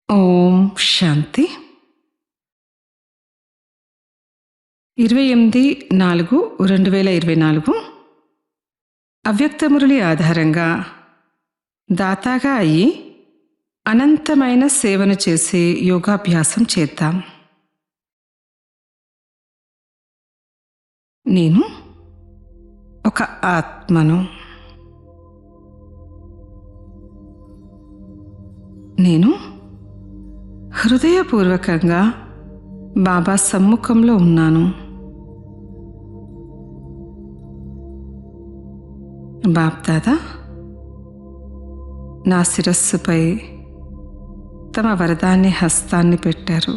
ఓం శాంతి. 28/4/2024 అవ్యక్త మురళి ఆధారంగా దాతాగా అయి అనంతమైన సేవను చేసే యోగాభ్యాసం చేద్దాం. నేను ఒక ఆత్మను. నేను హృదయపూర్వకంగా బాబా సమ్ముఖంలో ఉన్నాను. బాప్దాదా నా శిరస్సుపై తమ వరదాన్ని హస్తాన్ని పెట్టారు.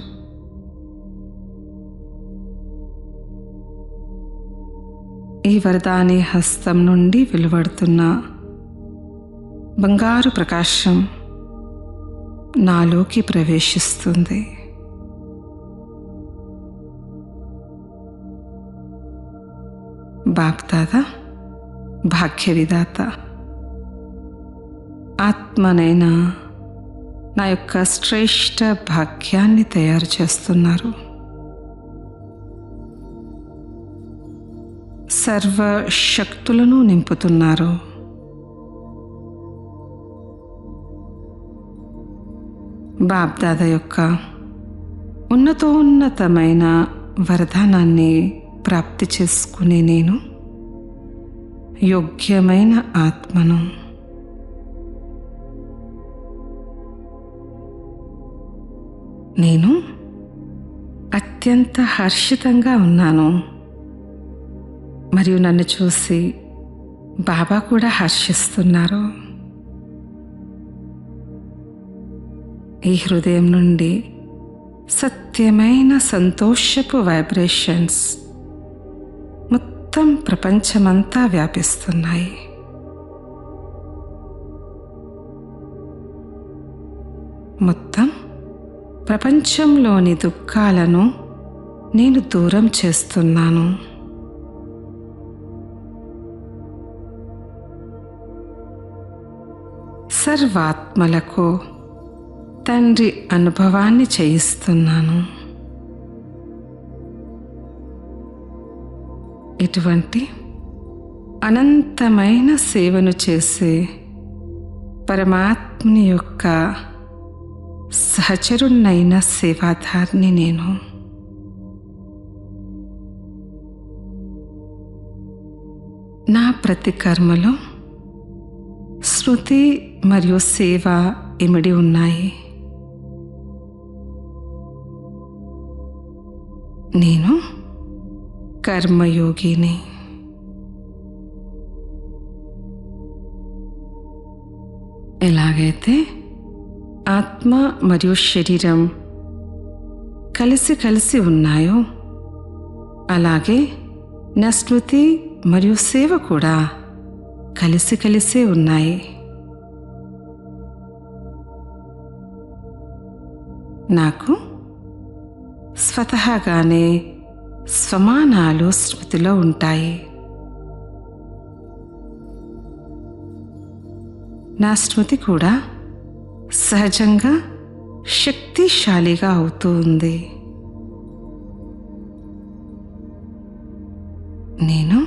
ఈ వరదాని హస్తం నుండి వెలువడుతున్న బంగారు ప్రకాశం నాలోకి ప్రవేశిస్తుంది. బాప్దాదా భాగ్య విధాత ఆత్మనైన నా యొక్క శ్రేష్ఠ భాగ్యాన్ని తయారు చేస్తున్నారు. సర్వ శక్తులను నింపుతున్నారు. బాప్దాదా యొక్క ఉన్నతోన్నతమైన వరదానాన్ని ప్రాప్తి చేసుకునే నేను యోగ్యమైన ఆత్మను. నేను అత్యంత హర్షితంగా ఉన్నాను మరియు నన్ను చూసి బాబా కూడా హర్షిస్తున్నారు. ఈ హృదయం నుండి సత్యమైన సంతోషపు వైబ్రేషన్స్ మొత్తం ప్రపంచమంతా వ్యాపిస్తున్నాయి. మొత్తం ప్రపంచంలోని దుఃఖాలను నేను దూరం చేస్తున్నాను. సర్వాత్మలకు తండ్రి అనుభవాన్ని చేయిస్తున్నాను. ఇటువంటి అనంతమైన సేవను చేసే పరమాత్ముని యొక్క సహచరుణ్ణైన సేవాధారిని నేను. నా ప్రతి కర్మలో శృతి మరియు సేవ ఇమిడి ఉన్నాయి. నేను కర్మయోగిని. ఎలాగైతే ఆత్మ మరియు శరీరం కలిసి ఉన్నాయో అలాగే నా స్మృతి మరియు సేవ కూడా కలిసే ఉన్నాయి. నాకు స్వతహాగానే స్వమానాలు స్మృతిలో ఉంటాయి. నా స్మృతి కూడా సహజంగా శక్తిశాలిగా అవుతూ ఉంది. నేను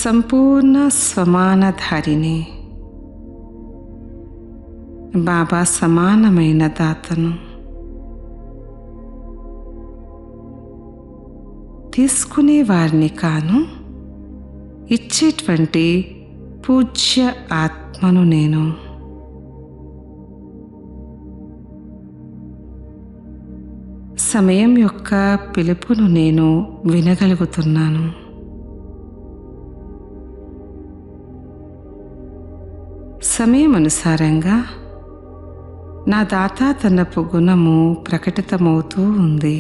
సంపూర్ణ స్వమానధారిని. బాబా సమానమైన దాతను. తీసుకునే వారిని కాను, ఇచ్చేటువంటి పూజ్య ఆత్మను నేను. సమయం యొక్క పిలుపును నేను వినగలుగుతున్నాను. సమయం అనుసారంగా నా దాతాతనపు గుణము ప్రకటితమవుతూ ఉంది.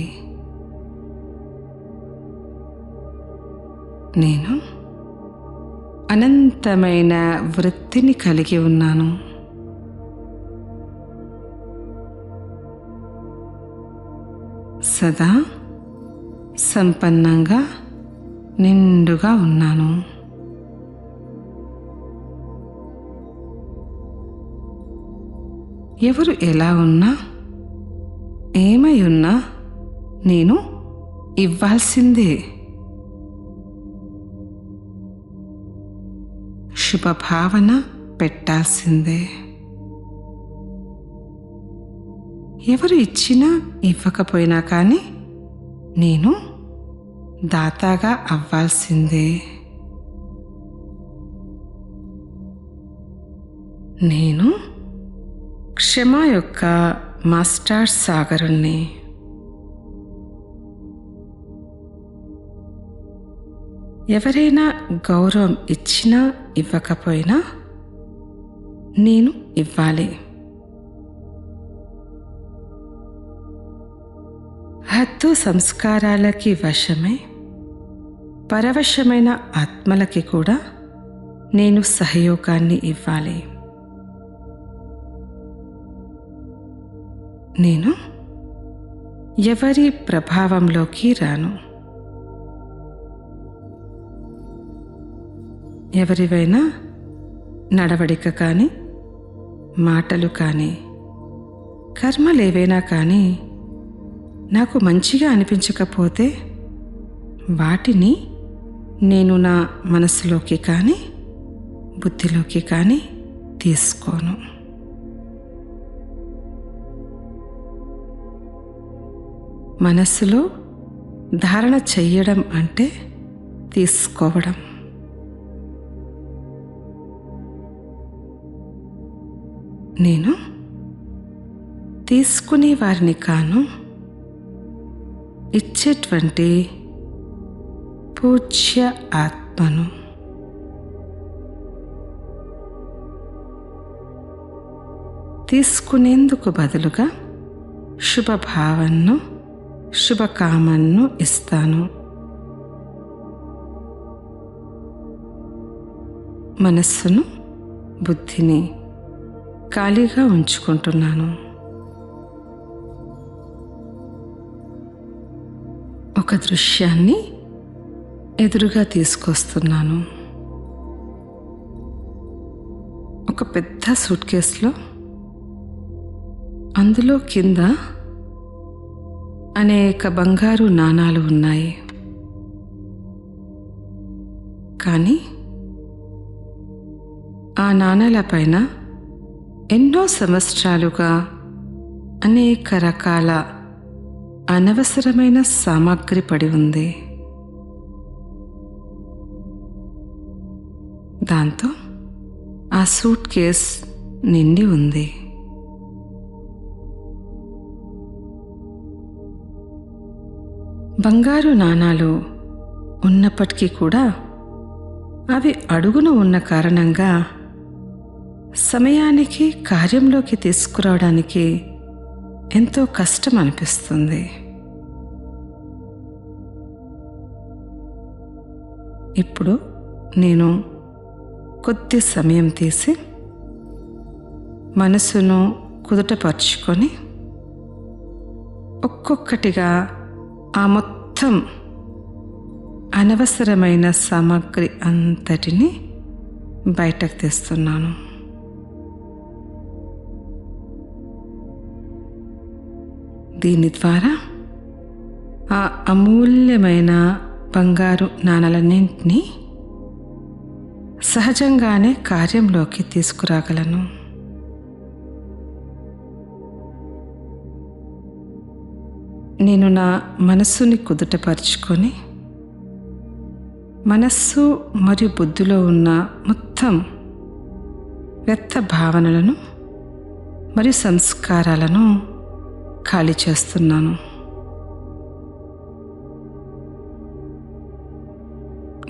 నేను అనంతమైన వృత్తిని కలిగి ఉన్నాను. సదా సంపన్నంగా నిండుగా ఉన్నాను. ఎవరు ఎలా ఉన్నా, ఏమై ఉన్నా నేను ఇవ్వాల్సిందే. శుభభావన పెట్టాల్సిందే. ఎవరు ఇచ్చినా ఇవ్వకపోయినా కానీ నేను దాతాగా అవ్వాల్సిందే. నేను క్షమ యొక్క మాస్టర్ సాగరుణ్ణి. ఎవరైనా గౌరవం ఇచ్చినా ఇవ్వకపోయినా నేను ఇవ్వాలి. హద్దు సంస్కారాలకి వశమై పరవశమైన ఆత్మలకి కూడా నేను సహయోగాన్ని ఇవ్వాలి. నేను ఎవరి ప్రభావంలోకి రాను. ఎవరివైనా నడవడిక కానీ, మాటలు కానీ, కర్మలేవైనా కానీ నాకు మంచిగా అనిపించకపోతే వాటిని నేను నా మనసులోకి కానీ బుద్ధిలోకి కానీ తీసుకోను. మనస్సులో ధారణ చెయ్యడం అంటే తీసుకోవడం. నేను తీసుకునే వారిని కాను, ఇచ్చేటువంటి పూజ్య ఆత్మను. తీసుకునేందుకు బదులుగా శుభభావనను, శుభకామనను ఇస్తాను. మనస్సును, బుద్ధిని ఖాళీగా ఉంచుకుంటున్నాను. ఒక దృశ్యాన్ని ఎదురుగా తీసుకొస్తున్నాను. ఒక పెద్ద సూట్ కేసులో అందులో కింద అనేక బంగారు నాణాలు ఉన్నాయి. కానీ ఆ నాణాల పైన ఎన్నో సంవత్సరాలుగా అనేక రకాల అనవసరమైన సామాగ్రి పడి ఉంది. దాంతో ఆ సూట్ కేస్ నిండి ఉంది. బంగారు నాణాలు ఉన్నప్పటికీ కూడా అవి అడుగున ఉన్న కారణంగా సమయానికి కార్యంలోకి తీసుకురావడానికి ఎంతో కష్టం అనిపిస్తుంది. ఇప్పుడు నేను కొద్ది సమయం తీసి మనసును కుదుటపరుచుకొని ఒక్కొక్కటిగా ఆ మొత్తం అనవసరమైన సామాగ్రి అంతటిని బయటకు తీస్తున్నాను. దీని ద్వారా ఆ అమూల్యమైన బంగారు నాణాలన్నింటినీ సహజంగానే కార్యంలోకి తీసుకురాగలను. నేను నా మనస్సుని కుదుటపరుచుకొని మనస్సు మరియు బుద్ధిలో ఉన్న మొత్తం వ్యర్థ భావనలను మరియు సంస్కారాలను ఖాళీ చేస్తున్నాను.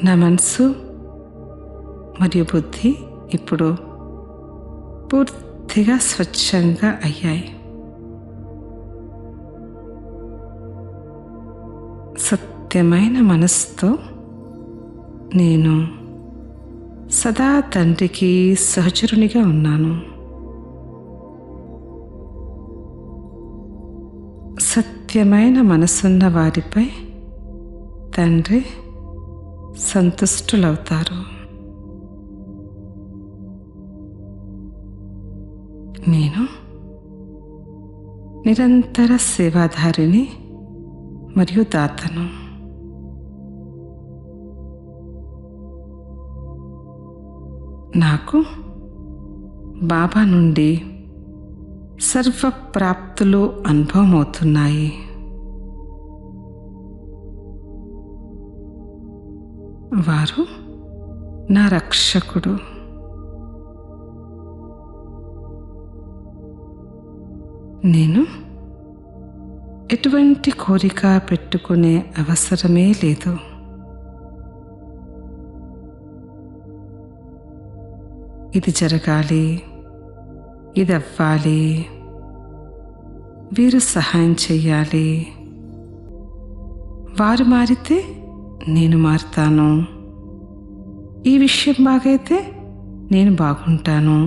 నా మనసు మరియు బుద్ధి ఇప్పుడు పూర్తిగా స్వచ్ఛంగా అయ్యాయి. సత్యమైన మనసుతో నేను సదా తండ్రికి సహచరునిగా ఉన్నాను. సత్యమైన మనసున్న వారిపై తండ్రి సంతుష్టులవుతారు. నేను నిరంతర సేవాధారిని మరియు దాతను. నాకు బాబా నుండి సర్వప్రాప్తులు అనుభవం అవుతున్నాయి. వారు నా రక్షకుడు. నేను ఎటువంటి కోరిక పెట్టుకునే అవసరమే లేదు. ఇది జరగాలి, ఇది అవ్వాలి, వీరు సహాయం చెయ్యాలి, వారు మారితే నేను మారుతాను, ఈ విషయం బాగైతే నేను బాగుంటాను.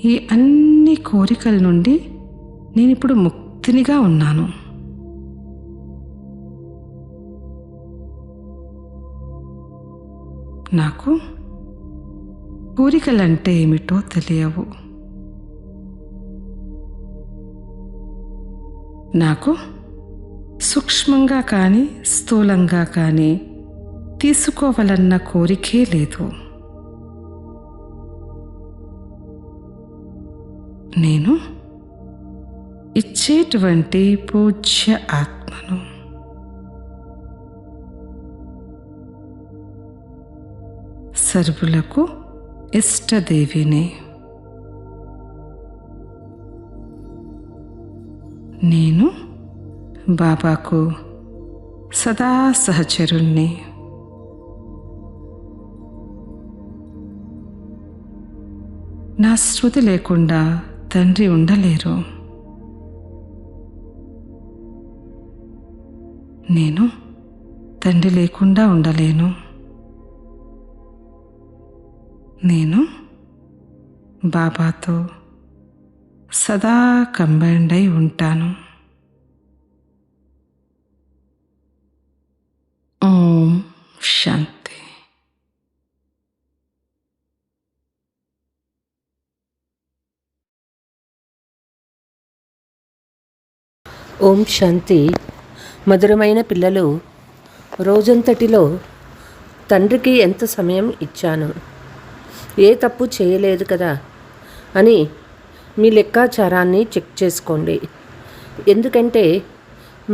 ఈ అన్ని కోరికల నుండి నేను ఇప్పుడు ముక్తినిగా ఉన్నాను. నాకు కోరికలంటే ఏమిటో తెలియవు. నాకు సూక్ష్మంగా కానీ స్థూలంగా కానీ తీసుకోవాలన్న కోరికే లేదు. నేను ఇచ్చేటువంటి పూజ్య ఆత్మను. సర్వులకు ఇష్టదేవిని. నేను బాబాకు సదా సహచరుణ్ణి. నా శృతి లేకుండా తండ్రి ఉండలేరు. నేను తండ్రి లేకుండా ఉండలేను. నేను బాబాతో సదా కంబైండ్ అయి ఉంటాను. ఓం శాంతి. ఓం శాంతి. మధురమైన పిల్లలు, రోజంతటిలో తండ్రికి ఎంత సమయం ఇచ్చాను, ఏ తప్పు చేయలేదు కదా అని మీ లెక్కాచారాన్ని చెక్ చేసుకోండి. ఎందుకంటే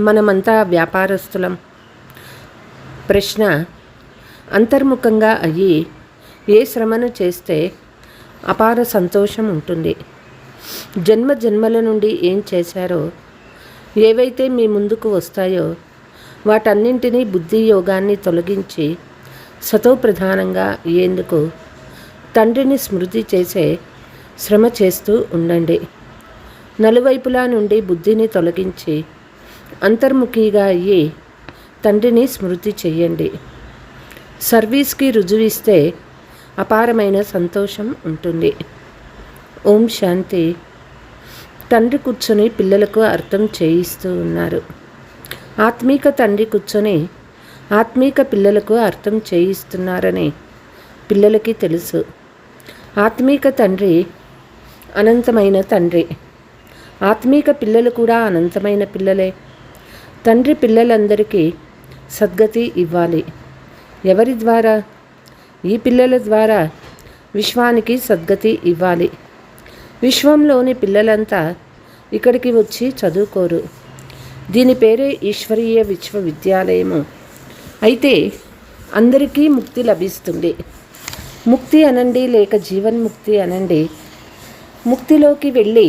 మనమంతా వ్యాపారస్తులం. ప్రశ్న: అంతర్ముఖంగా అయ్యి ఏ శ్రమను చేస్తే అపార సంతోషం ఉంటుంది. జన్మ జన్మల నుండి ఏం చేశారో, ఏవైతే మీ ముందుకు వస్తాయో వాటన్నింటినీ బుద్ధి యోగాన్ని తొలగించి సతోప్రధానంగా అయ్యేందుకు తండ్రిని స్మృతి చేసే శ్రమ చేస్తూ ఉండండి. నలువైపులా నుండి బుద్ధిని తొలగించి అంతర్ముఖిగా అయ్యి తండ్రిని స్మృతి చెయ్యండి. సర్వీస్కి రుజువిస్తే అపారమైన సంతోషం ఉంటుంది. ఓం శాంతి. తండ్రి కూర్చొని పిల్లలకు అర్థం చేయిస్తూ ఉన్నారు. ఆత్మీక తండ్రి కూర్చొని ఆత్మీక పిల్లలకు అర్థం చేయిస్తున్నారని పిల్లలకి తెలుసు. ఆత్మీక తండ్రి అనంతమైన తండ్రి. ఆత్మీక పిల్లలు కూడా అనంతమైన పిల్లలే. తండ్రి పిల్లలందరికీ సద్గతి ఇవ్వాలి. ఎవరి ద్వారా? ఈ పిల్లల ద్వారా విశ్వానికి సద్గతి ఇవ్వాలి. విశ్వంలోని పిల్లలంతా ఇక్కడికి వచ్చి చదువుకోరు. దీని పేరే ఈశ్వరీయ విశ్వవిద్యాలయము. అయితే అందరికీ ముక్తి లభిస్తుంది. ముక్తి అనండి లేక జీవన్ముక్తి అనండి. ముక్తిలోకి వెళ్ళి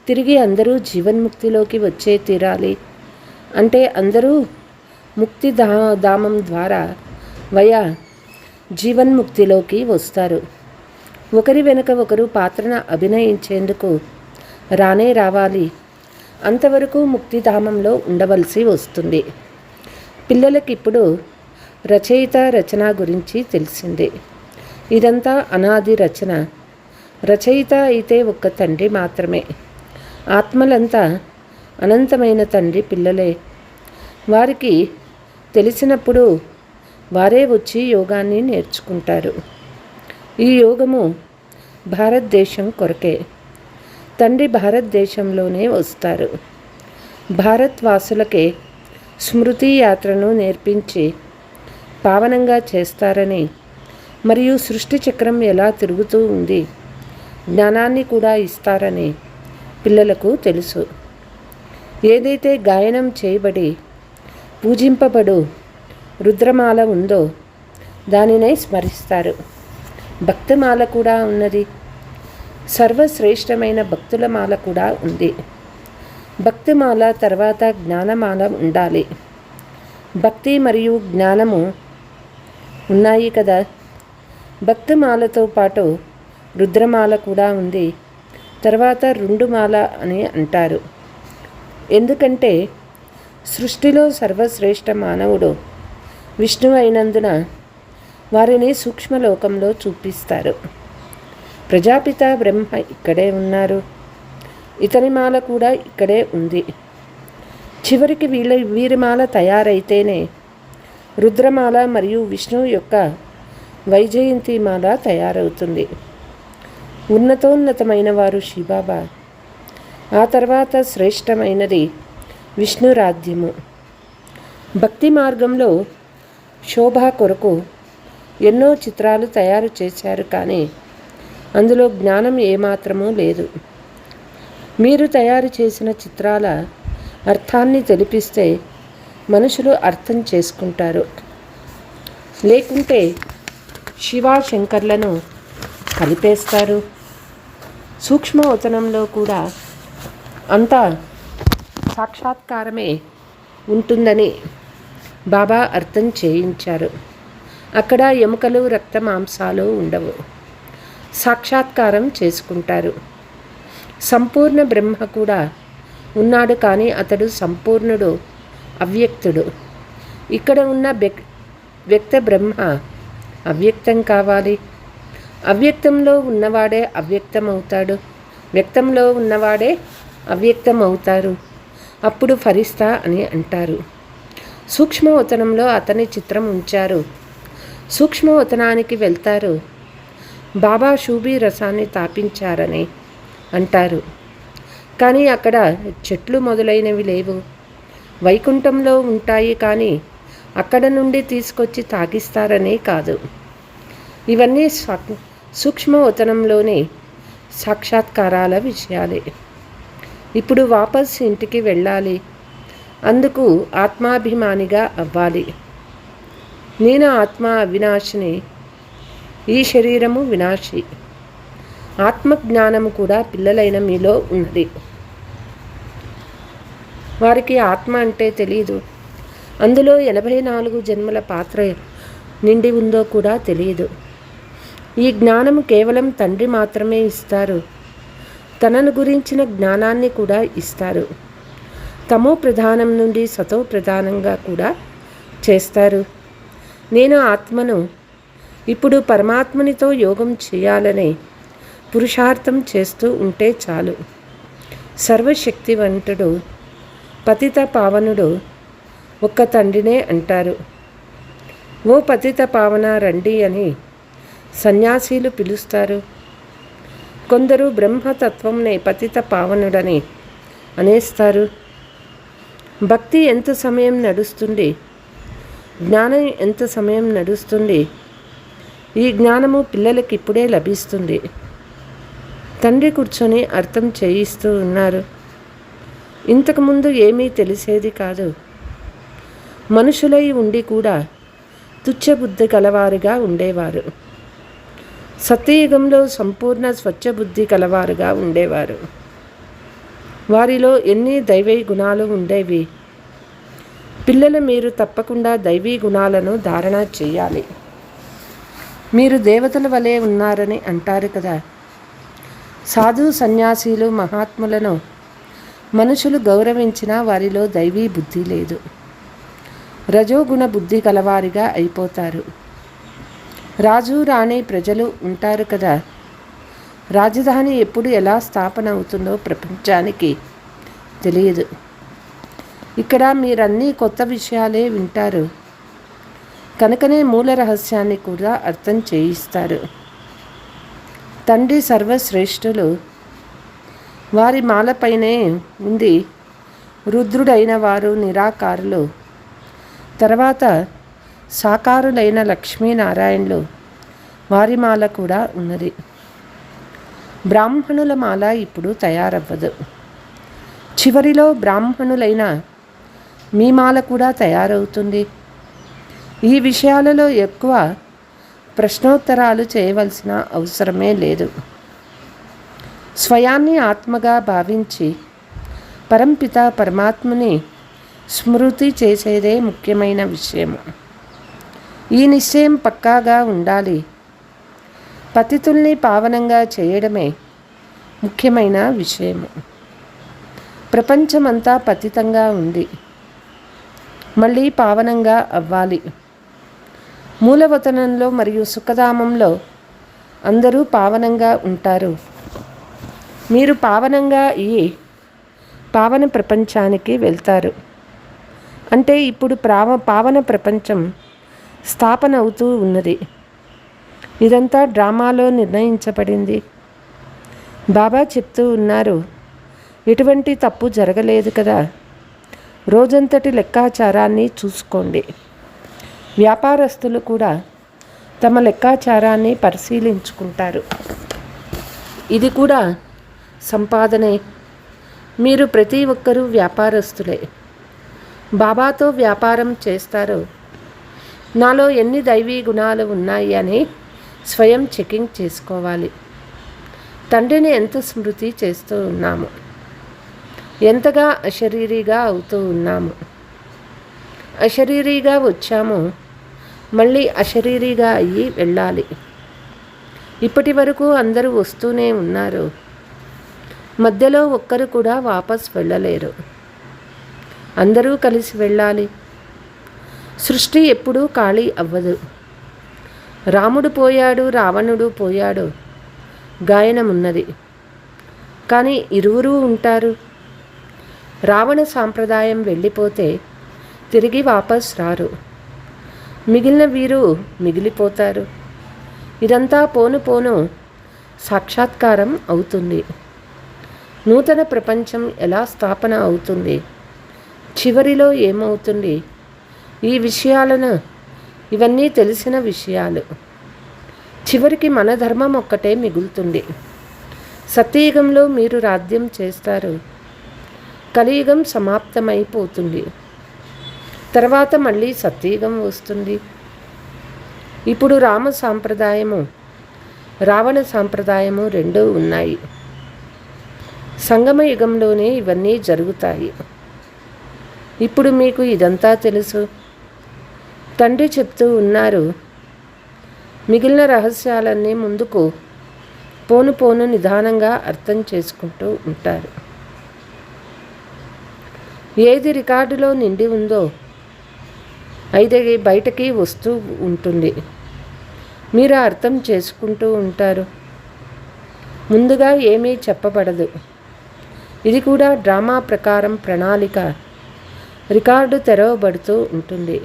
తిరిగి అందరూ జీవన్ముక్తిలోకి వచ్చే తీరాలి. అంటే అందరూ ముక్తి ధామం ద్వారా వయా జీవన్ముక్తిలోకి వస్తారు. ఒకరి వెనుక ఒకరు పాత్రను అభినయించేందుకు రానే రావాలి. అంతవరకు ముక్తిధామంలో ఉండవలసి వస్తుంది. పిల్లలకిప్పుడు రచయిత రచన గురించి తెలిసిందే. ఇదంతా అనాది రచన. రచయిత అయితే ఒక్క తండ్రి మాత్రమే. ఆత్మలంతా అనంతమైన తండ్రి పిల్లలే. వారికి తెలిసినప్పుడు వారే వచ్చి యోగాన్ని నేర్చుకుంటారు. ఈ యోగము భారతదేశం కొరకే. తండ్రి భారతదేశంలోనే వస్తారు. భారత్ వాసులకే స్మృతి యాత్రను నేర్పించి పావనంగా చేస్తారని, మరియు సృష్టి చక్రం ఎలా తిరుగుతూ ఉంది, జ్ఞానాన్ని కూడా ఇస్తారని పిల్లలకు తెలుసు. ఏదైతే గాయనం చేయబడి పూజింపబడు రుద్రమాల ఉందో దానినే స్మరిస్తారు. భక్తిమాల కూడా ఉన్నది. సర్వశ్రేష్టమైన భక్తుల మాల కూడా ఉంది. భక్తిమాల తర్వాత జ్ఞానమాల ఉండాలి. భక్తి మరియు జ్ఞానము ఉన్నాయి కదా. భక్తిమాలతో పాటు రుద్రమాల కూడా ఉంది. తర్వాత రుండుమాల అని అంటారు. ఎందుకంటే సృష్టిలో సర్వశ్రేష్ఠ మానవుడు విష్ణువు అయినందున వారిని సూక్ష్మలోకంలో చూపిస్తారు. ప్రజాపిత బ్రహ్మ ఇక్కడే ఉన్నారు. ఇతని మాల కూడా ఇక్కడే ఉంది. చివరికి వీరి మాల తయారైతేనే రుద్రమాల మరియు విష్ణువు యొక్క వైజయంతి మాల తయారవుతుంది. ఉన్నతోన్నతమైన వారు శివబాబా. ఆ తర్వాత శ్రేష్టమైనది విష్ణురాధ్యము. భక్తి మార్గంలో శోభ కొరకు ఎన్నో చిత్రాలు తయారు చేశారు, కానీ అందులో జ్ఞానం ఏమాత్రమూ లేదు. మీరు తయారు చేసిన చిత్రాల అర్థాన్ని తెలిపిస్తే మనుషులు అర్థం చేసుకుంటారు. లేకుంటే శివశంకర్లను కలిపేస్తారు. సూక్ష్మవతనంలో కూడా అంతా సాక్షాత్కారమే ఉంటుందని బాబా అర్థం చేయించారు. అక్కడ ఎముకలు రక్త మాంసాలు ఉండవు. సాక్షాత్కారం చేసుకుంటారు. సంపూర్ణ బ్రహ్మ కూడా ఉన్నాడు, కానీ అతడు సంపూర్ణుడు, అవ్యక్తుడు. ఇక్కడ ఉన్న వ్యక్త బ్రహ్మ అవ్యక్తం కావాలి. అవ్యక్తంలో ఉన్నవాడే అవ్యక్తమవుతాడు. వ్యక్తంలో ఉన్నవాడే అవ్యక్తమవుతారు. అప్పుడు ఫరిస్తా అని అంటారు. సూక్ష్మవతనంలో అతని చిత్రం ఉంచారు. సూక్ష్మవతనానికి వెళ్తారు. బాబా షూబీ రసాన్ని తాపించారని అంటారు. కానీ అక్కడ చెట్లు మొదలైనవి లేవు. వైకుంఠంలో ఉంటాయి, కానీ అక్కడ నుండి తీసుకొచ్చి తాగిస్తారనే కాదు. ఇవన్నీ సూక్ష్మవతనంలోని సాక్షాత్కారాల విషయాలే. ఇప్పుడు వాపస్ ఇంటికి వెళ్ళాలి. అందుకు ఆత్మాభిమానిగా అవ్వాలి. నేను ఆత్మ అవినాశిని, ఈ శరీరము వినాశి. ఆత్మజ్ఞానము కూడా పిల్లలైన మీలో ఉన్నది. వారికి ఆత్మ అంటే తెలియదు. అందులో 84 జన్మల పాత్ర నిండి ఉందో కూడా తెలియదు. ఈ జ్ఞానము కేవలం తండ్రి మాత్రమే ఇస్తారు. తనను గురించిన జ్ఞానాన్ని కూడా ఇస్తారు. తమో ప్రధానం నుండి సతో ప్రధానంగా కూడా చేస్తారు. నేను ఆత్మను ఇప్పుడు పరమాత్మనితో యోగం చేయాలనే పురుషార్థం చేస్తూ ఉంటే చాలు. సర్వశక్తివంతుడు, పతిత పావనుడు ఒక్క తండ్రినే అంటారు. ఓ పతిత పావన రండి అని సన్యాసీలు పిలుస్తారు. కొందరు బ్రహ్మతత్వంనే పతిత పావనుడని అనేస్తారు. భక్తి ఎంత సమయం నడుస్తుంది? జ్ఞానం ఎంత సమయం నడుస్తుంది? ఈ జ్ఞానము పిల్లలకి ఇప్పుడే లభిస్తుంది. తండ్రి కూర్చొని అర్థం చేయిస్తూ ఉన్నారు. ఇంతకుముందు ఏమీ తెలిసేది కాదు. మనుషులై ఉండి కూడా తుచ్చబుద్ధి కలవారుగా ఉండేవారు. సత్యయుగంలో సంపూర్ణ స్వచ్ఛబుద్ధి కలవారుగా ఉండేవారు. వారిలో ఎన్ని దైవీ గుణాలు ఉండేవి. పిల్లలు, మీరు తప్పకుండా దైవీ గుణాలను ధారణ చేయాలి. మీరు దేవతల వలె ఉన్నారని అంటారు కదా. సాధు సన్యాసీలు మహాత్ములను మనుషులు గౌరవించినా వారిలో దైవీ బుద్ధి లేదు. రజోగుణ బుద్ధి కలవారిగా అయిపోతారు. రాజు రాణి ప్రజలు ఉంటారు కదా. రాజధాని ఎప్పుడు ఎలా స్థాపన అవుతుందో ప్రపంచానికి తెలియదు. ఇక్కడ మీరన్నీ కొత్త విషయాలే వింటారు. కనుకనే మూల రహస్యాన్ని కూడా అర్థం చేయిస్తారు. తండ్రి సర్వశ్రేష్ఠులు. వారి మాలపైనే ఉంది రుద్రుడైన వారు నిరాకారులు, తర్వాత సాకారులైన లక్ష్మీనారాయణులు, వారి మాల కూడా ఉన్నది. బ్రాహ్మణుల మాల ఇప్పుడు తయారవ్వదు. చివరిలో బ్రాహ్మణులైన మీ మాల కూడా తయారవుతుంది. ఈ విషయాలలో ఎక్కువ ప్రశ్నోత్తరాలు చేయవలసిన అవసరమే లేదు. స్వయాన్ని ఆత్మగా భావించి పరంపిత పరమాత్మని స్మృతి చేసేదే ముఖ్యమైన విషయం. ఈ నిశ్చయం పక్కాగా ఉండాలి. పతితుల్ని పావనంగా చేయడమే ముఖ్యమైన విషయము. ప్రపంచమంతా పతితంగా ఉంది, మళ్ళీ పావనంగా అవ్వాలి. మూలవతనంలో మరియు సుఖధామంలో అందరూ పావనంగా ఉంటారు. మీరు పావనంగా అయ్యి పావన ప్రపంచానికి వెళ్తారు. అంటే ఇప్పుడు పావన ప్రపంచం స్థాపన అవుతూ ఉన్నది. ఇదంతా డ్రామాలో నిర్ణయించబడింది. బాబా చెప్తూ ఉన్నారు, ఎటువంటి తప్పు జరగలేదు కదా, రోజంతటి లెక్కాచారాన్ని చూసుకోండి. వ్యాపారస్తులు కూడా తమ లెక్కాచారాన్ని పరిశీలించుకుంటారు. ఇది కూడా సంపాదనే. మీరు ప్రతి ఒక్కరూ వ్యాపారస్తులే. బాబాతో వ్యాపారం చేస్తారు. నాలో ఎన్ని దైవీ గుణాలు ఉన్నాయి అని స్వయం చెకింగ్ చేసుకోవాలి. తండ్రిని ఎంత స్మృతి చేస్తూ ఉన్నాము, ఎంతగా అశరీరీగా అవుతూ ఉన్నాము. అశరీరీగా వచ్చాము, మళ్ళీ అశరీరీగా అయ్యి వెళ్ళాలి. ఇప్పటి వరకు అందరూ వస్తూనే ఉన్నారు. మధ్యలో ఒక్కరు కూడా వాపస్ వెళ్ళలేరు. అందరూ కలిసి వెళ్ళాలి. సృష్టి ఎప్పుడూ ఖాళీ అవ్వదు. రాముడు పోయాడు, రావణుడు పోయాడు, గాయనమున్నది. కానీ ఇరువురూ ఉంటారు. రావణ సాంప్రదాయం వెళ్ళిపోతే తిరిగి వాపస్ రారు. మిగిలిన వీరు మిగిలిపోతారు. ఇదంతా పోను పోను సాక్షాత్కారం అవుతుంది. నూతన ప్రపంచం ఎలా స్థాపన అవుతుంది, చివరిలో ఏమవుతుంది, ఈ విషయాలను ఇవన్నీ తెలిసిన విషయాలు. చివరికి మన ధర్మం ఒక్కటే మిగులుతుంది. సత్యయుగంలో మీరు రాజ్యం చేస్తారు. కలియుగం సమాప్తమైపోతుంది. తర్వాత మళ్ళీ సత్యయుగం వస్తుంది. ఇప్పుడు రామ సాంప్రదాయము, రావణ సాంప్రదాయము రెండూ ఉన్నాయి. సంగమ యుగంలోనే ఇవన్నీ జరుగుతాయి. ఇప్పుడు మీకు ఇదంతా తెలుసు. తండ్రి చెప్తూ ఉన్నారు, మిగిలిన రహస్యాలన్నీ ముందుకు పోను పోను నిదానంగా అర్థం చేసుకుంటూ ఉంటారు. ఏది రికార్డులో నిండి ఉందో అయితే బయటకి వస్తూ ఉంటుంది. మీరు అర్థం చేసుకుంటూ ఉంటారు. ముందుగా ఏమీ చెప్పబడదు. ఇది కూడా డ్రామా ప్రకారం ప్రణాళిక, రికార్డు తెరవబడుతూ ఉంటుంది.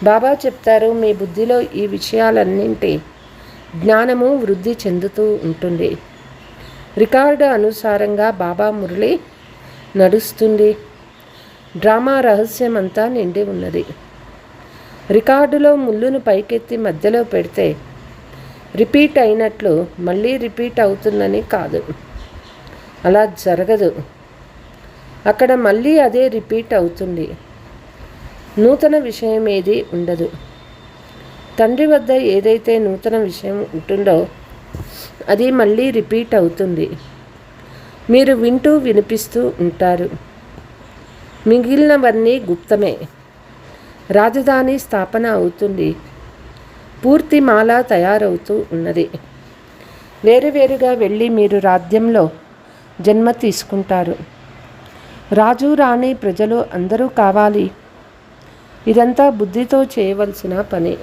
బాబా చెప్తారు, మీ బుద్ధిలో ఈ విషయాలన్నింటి జ్ఞానము వృద్ధి చెందుతూ ఉంటుంది. రికార్డు అనుసారంగా బాబా మురళి నడుస్తుంది. డ్రామా రహస్యమంతా నిండి ఉన్నది. రికార్డులో ముళ్ళును పైకెత్తి మధ్యలో పెడితే రిపీట్ అయినట్లు మళ్ళీ రిపీట్ అవుతుందని కాదు. అలా జరగదు. అక్కడ మళ్ళీ అదే రిపీట్ అవుతుంది. నూతన విషయం ఏది ఉండదు. తండ్రి వద్ద ఏదైతే నూతన విషయం ఉంటుందో అది మళ్ళీ రిపీట్ అవుతుంది. మీరు వింటూ వినిపిస్తూ ఉంటారు. మిగిలినవన్నీ గుప్తమే. రాజధాని స్థాపన అవుతుంది. పూర్తి మాల తయారవుతూ ఉన్నది. వేరువేరుగా వెళ్ళి మీరు రాజ్యంలో జన్మ తీసుకుంటారు. రాజు, రాణి, ప్రజలు అందరూ కావాలి. ఇదంతా బుద్ధితో చేయవలసిన పని.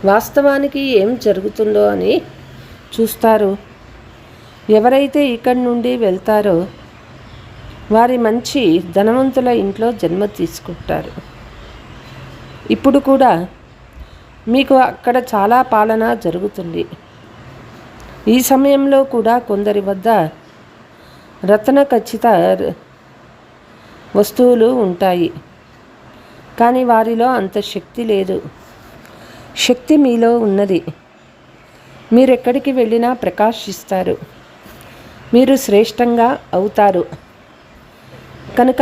వాస్తవానికి ఏం జరుగుతుందో అని చూస్తారు. ఎవరైతే ఇక్కడి నుండి వెళ్తారో వారి మంచి ధనవంతుల ఇంట్లో జన్మ తీసుకుంటారు. ఇప్పుడు కూడా మీకు అక్కడ చాలా పాలన జరుగుతుంది. ఈ సమయంలో కూడా కొందరి వద్ద రత్న ఖచ్చిత వస్తువులు ఉంటాయి, కానీ వారిలో అంత శక్తి లేదు. శక్తి మీలో ఉన్నది. మీరెక్కడికి వెళ్ళినా ప్రకాశిస్తారు. మీరు శ్రేష్టంగా అవుతారు. కనుక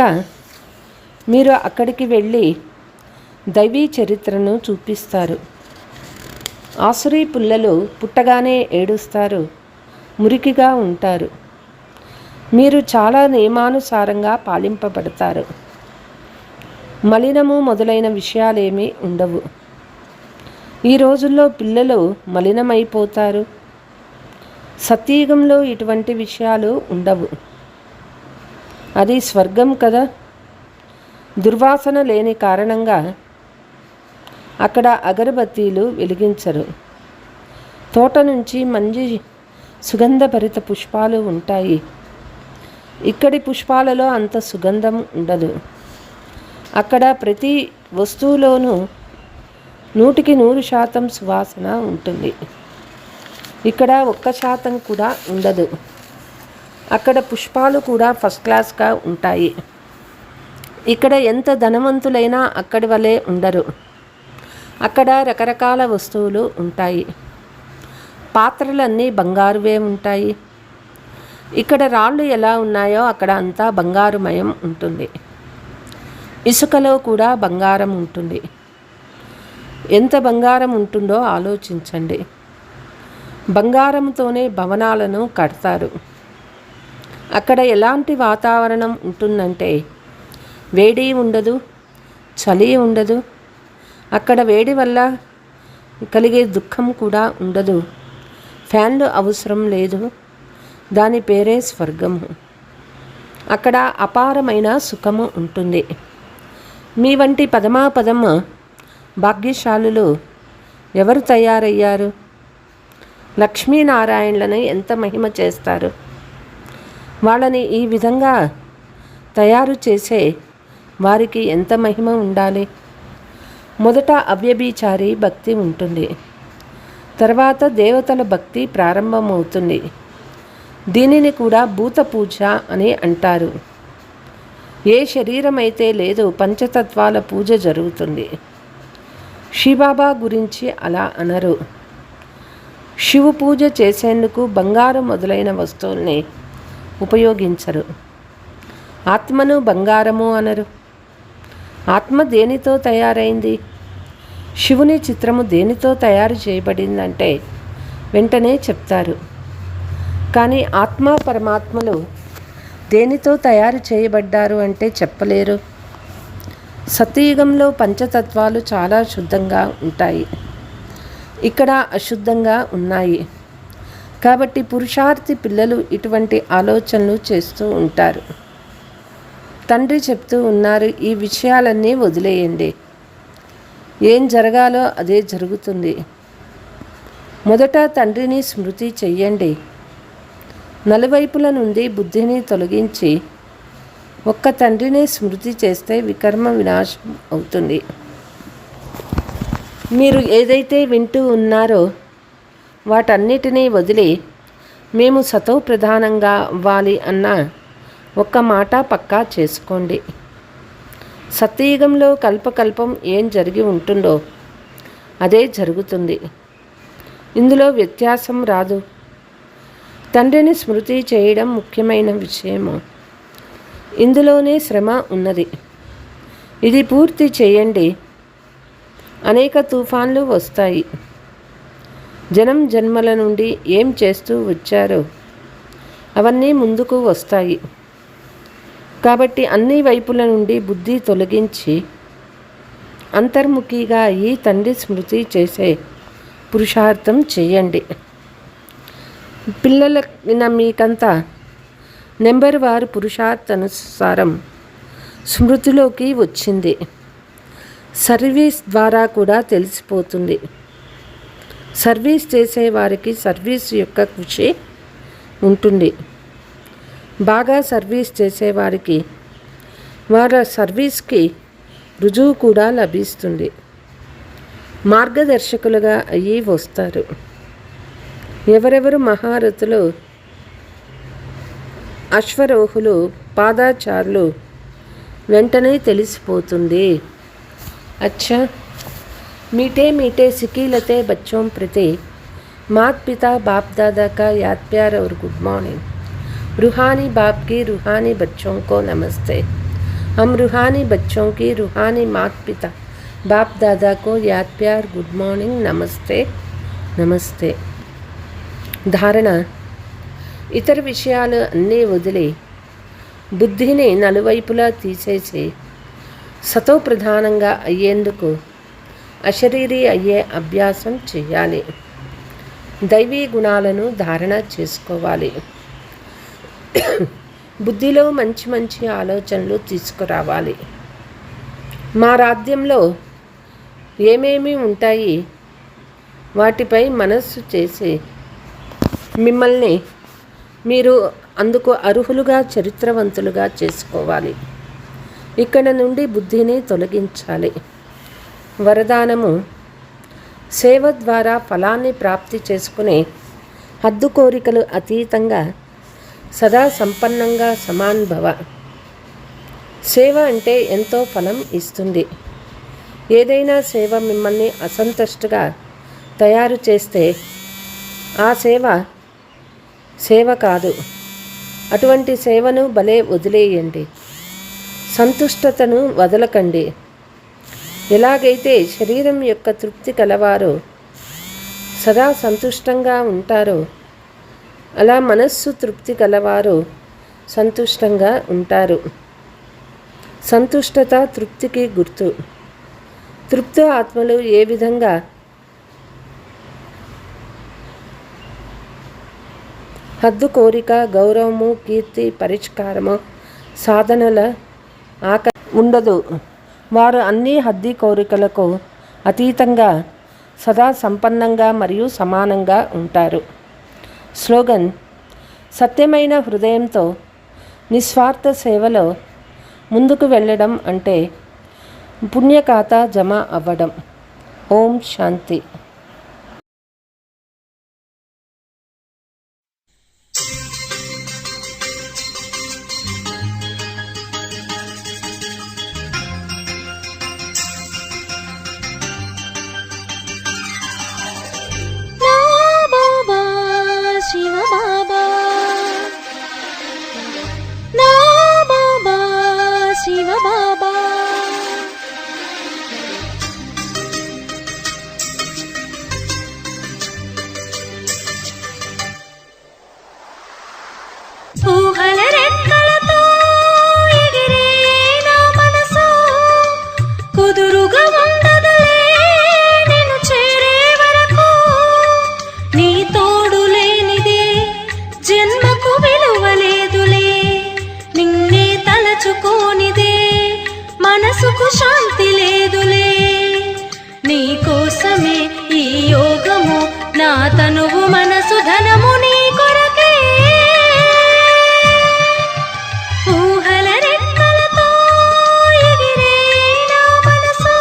మీరు అక్కడికి వెళ్ళి దైవీ చరిత్రను చూపిస్తారు. ఆసురీ పుల్లలు పుట్టగానే ఏడుస్తారు, మురికిగా ఉంటారు. మీరు చాలా నియమానుసారంగా పాలింపబడతారు. మలినము మొదలైన విషయాలేమీ ఉండవు. ఈ రోజుల్లో పిల్లలు మలినమైపోతారు. సత్యయుగంలో ఇటువంటి విషయాలు ఉండవు. అది స్వర్గం కదా. దుర్వాసన లేని కారణంగా అక్కడ అగరబత్తీలు వెలిగించరు. తోట నుంచి మంచి సుగంధభరిత పుష్పాలు ఉంటాయి. ఇక్కడి పుష్పాలలో అంత సుగంధం ఉండదు. అక్కడ ప్రతి వస్తువులోనూ 100% సువాసన ఉంటుంది. ఇక్కడ 1% కూడా ఉండదు. అక్కడ పుష్పాలు కూడా ఫస్ట్ క్లాస్గా ఉంటాయి. ఇక్కడ ఎంత ధనవంతులైనా అక్కడి వలె ఉండరు. అక్కడ రకరకాల వస్తువులు ఉంటాయి. పాత్రలన్నీ బంగారువే ఉంటాయి. ఇక్కడ రాళ్ళు ఎలా ఉన్నాయో అక్కడ అంతా బంగారుమయం ఉంటుంది. ఇసుకలో కూడా బంగారం ఉంటుంది. ఎంత బంగారం ఉంటుందో ఆలోచించండి. బంగారంతోనే భవనాలను కడతారు. అక్కడ ఎలాంటి వాతావరణం ఉంటుందంటే వేడి ఉండదు, చలి ఉండదు. అక్కడ వేడి వల్ల కలిగే దుఃఖం కూడా ఉండదు. ఫ్యాన్లు అవసరం లేదు. దాని పేరే స్వర్గము. అక్కడ అపారమైన సుఖము ఉంటుంది. మీ వంటి పదమాపదమ భాగ్యశాలులు ఎవరు తయారయ్యారు? లక్ష్మీనారాయణలను ఎంత మహిమ చేస్తారు. వాళ్ళని ఈ విధంగా తయారు చేసే వారికి ఎంత మహిమ ఉండాలి. మొదట అవ్యభిచారి భక్తి ఉంటుంది. తర్వాత దేవతల భక్తి ప్రారంభమవుతుంది. దీనిని కూడా భూత పూజ అని అంటారు. ఏ శరీరం అయితే లేదో పంచతత్వాల పూజ జరుగుతుంది. శివబాబా గురించి అలా అనరు. శివ పూజ చేసేందుకు బంగారు మొదలైన వస్తువుల్ని ఉపయోగించరు. ఆత్మను బంగారము అనరు. ఆత్మ దేనితో తయారైంది? శివుని చిత్రము దేనితో తయారు చేయబడిందంటే వెంటనే చెప్తారు. కానీ ఆత్మ పరమాత్మలు దేనితో తయారు చేయబడ్డారు అంటే చెప్పలేరు. సత్యయుగంలో పంచతత్వాలు చాలా శుద్ధంగా ఉంటాయి. ఇక్కడ అశుద్ధంగా ఉన్నాయి. కాబట్టి పురుషార్థి పిల్లలు ఇటువంటి ఆలోచనలు చేస్తూ ఉంటారు. తండ్రి చెప్తూ ఉన్నారు, ఈ విషయాలన్నీ వదిలేయండి. ఏం జరగాలో అదే జరుగుతుంది. మొదట తండ్రిని స్మృతి చెయ్యండి. నలువైపుల నుండి బుద్ధిని తొలగించి ఒక్క తండ్రిని స్మృతి చేస్తే వికర్మ వినాశం అవుతుంది. మీరు ఏదైతే వింటూ ఉన్నారో వాటన్నిటినీ వదిలి మేము సతో ప్రధానంగా అవ్వాలి అన్న ఒక్క మాట పక్కా చేసుకోండి. సత్యయుగంలో కల్పకల్పం ఏం జరిగి ఉంటుందో అదే జరుగుతుంది. ఇందులో వ్యత్యాసం రాదు. తండ్రిని స్మృతి చేయడం ముఖ్యమైన విషయము. ఇందులోనే శ్రమ ఉన్నది. ఇది పూర్తి చేయండి. అనేక తుఫాన్లు వస్తాయి. జనం జన్మల నుండి ఏం చేస్తూ వచ్చారో అవన్నీ ముందుకు వస్తాయి. కాబట్టి అన్ని వైపుల నుండి బుద్ధి తొలగించి అంతర్ముఖిగా అయ్యి తండ్రి స్మృతి చేసే పురుషార్థం చేయండి. పిల్లల మీకంతా నెంబర్ వారు పురుషార్థానుసారం స్మృతిలోకి వచ్చింది. సర్వీస్ ద్వారా కూడా తెలిసిపోతుంది. సర్వీస్ చేసేవారికి సర్వీస్ యొక్క కృషి ఉంటుంది. బాగా సర్వీస్ చేసేవారికి వారి సర్వీస్కి రుజువు కూడా లభిస్తుంది. మార్గదర్శకులుగా అయ్యి వస్తారు. ఎవరెవరు మహారథులు, అశ్వరోహులు, పాదాచారులు వెంటనే తెలిసిపోతుంది. अच्छा, मीठे मीठे सिकीलते बच्चों प्रति माता पिता बाप दादा का याद प्यार और गुड मॉर्निंग. रूहानी बाप की रूहानी बच्चों को नमस्ते. हम रूहानी बच्चों की रूहानी माता पिता बाप दादा को याद प्यार गुड मॉर्निंग नमस्ते नमस्ते. ధారణ: ఇతర విషయాలు అన్నీ వదిలి బుద్ధిని నలువైపులా తీసేసి సతో ప్రధానంగా అయ్యేందుకు అశరీరీ అయ్యే అభ్యాసం చేయాలి. దైవీ గుణాలను ధారణ చేసుకోవాలి. బుద్ధిలో మంచి మంచి ఆలోచనలు తీసుకురావాలి. మా రాజ్యంలో ఏమేమి ఉంటాయి వాటిపై మనస్సు చేసి మిమ్మల్ని మీరు అందుకు అర్హులుగా చరిత్రవంతులుగా చేసుకోవాలి. ఇక్కడ నుండి బుద్ధిని తొలగించాలి. వరదానము: సేవ ద్వారా ఫలాన్ని ప్రాప్తి చేసుకునే హద్దు కోరికలు అతీతంగా సదా సంపన్నంగా సమాన్ భవ. సేవ అంటే ఎంతో ఫలం ఇస్తుంది. ఏదైనా సేవ మిమ్మల్ని అసంతుష్టుగా తయారు చేస్తే ఆ సేవ కాదు. అటువంటి సేవను భలే వదిలేయండి. సంతుష్టతను వదలకండి. ఎలాగైతే శరీరం యొక్క తృప్తి కలవారో సదా సంతుష్టంగా ఉంటారో అలా మనస్సు తృప్తి కలవారు సంతుష్టంగా ఉంటారు. సంతుష్టత తృప్తికి గుర్తు. తృప్త ఆత్మలు ఏ విధంగా హద్దు కోరిక, గౌరవము, కీర్తి, పరిష్కారము, సాధనల ఉండదు. వారు అన్ని హద్ది కోరికలకు అతీతంగా సదా సంపన్నంగా మరియు సమానంగా ఉంటారు. స్లోగన్: సత్యమైన హృదయంతో నిస్వార్థ సేవలో ముందుకు వెళ్ళడం అంటే పుణ్యఖాతా జమ అవ్వడం. ఓం శాంతి. శివ బాబా, నా బాబా శివ బాబా, ఊహల రెక్కలతో ఎగిరే నా మనసు కుదురుగా ఉండదులే నేను చేరే వరకు. నీ తోడు లేనిదే జన్మకు విలువలేదులే. నిన్నే తలచుకోనిదే మనసుకు శాంతి లేదులే. నీ కోసమే ఈ యోగము, నా తనువు మనసు ధనము నీ కొరకే. ఊహల రెక్కలతో ఎగిరే నా మనసు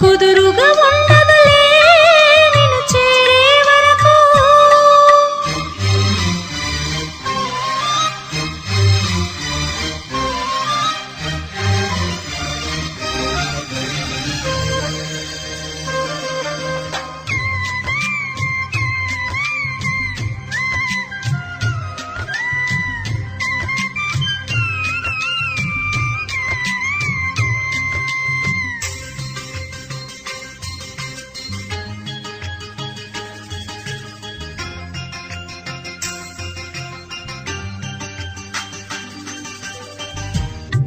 కుదురుగా ఉండదులే నిన్ను చేరే వరకు.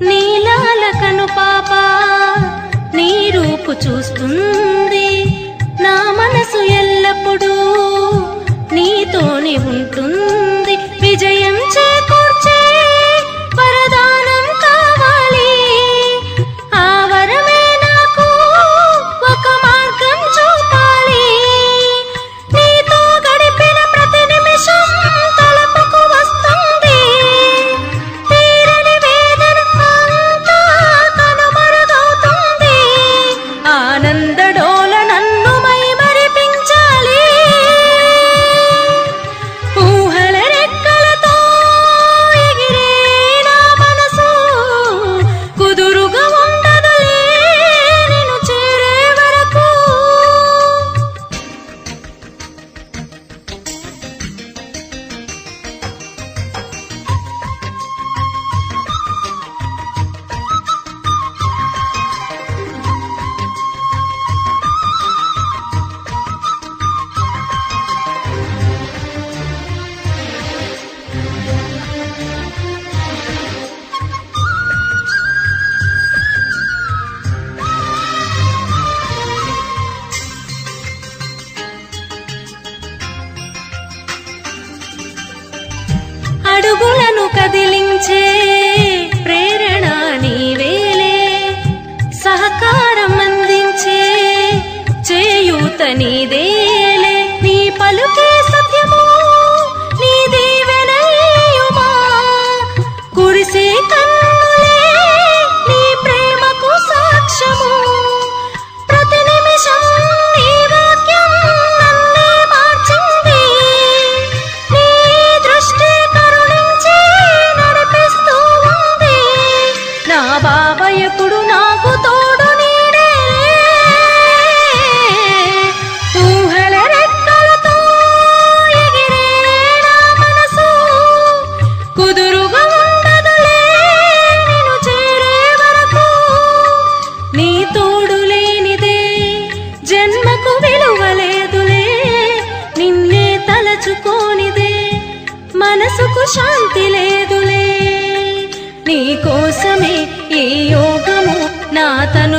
నీలాల కను పాప నీ రూపు చూస్తుంది. నా మనసు ఎల్లప్పుడూ నీతోనే ఉంటుంది. విజయం చేకూర్చే వరదానం కావాలి. ఆ వరమే నాకు ఒక మార్గం చూపాలి. నీతో గడిపిన ప్రతి నిమిషం తలపుకు వస్తుంది. తీరని వేదన అంతా కనుమరుగవుతుంది. ఆనంద డోల నన్ను మైమరిపించాలి. ప్రేమించే ప్రేరణ నీవేలే, సహకారం అందించే చేయూత నీదేలే. నీ పలుకే సత్యము, నీ దీవెనయ్యుమా, కురిసే కన్నులే నీ ప్రేమకు సాక్ష్యము. ప్రతి నిమిషం నీ వాక్యం నన్నే మార్చింది, నీ దృష్టి కరుణించి నడిపిస్తూ ఉంది. నా బాబా ఎప్పుడు నాకు తోడు నీడే, ఊహల రెక్కలతో ఎగిరే నా మనసు కుదురుగా ఉండదులే నిన్ను చేరే వరకు. నీ తోడు లేనిదే జన్మకు విలువలేదులే, నిన్నే తలచుకోనిదే మనసుకు శాంతి లేదులే. నీ కోసమే ఈ యోగము నా తను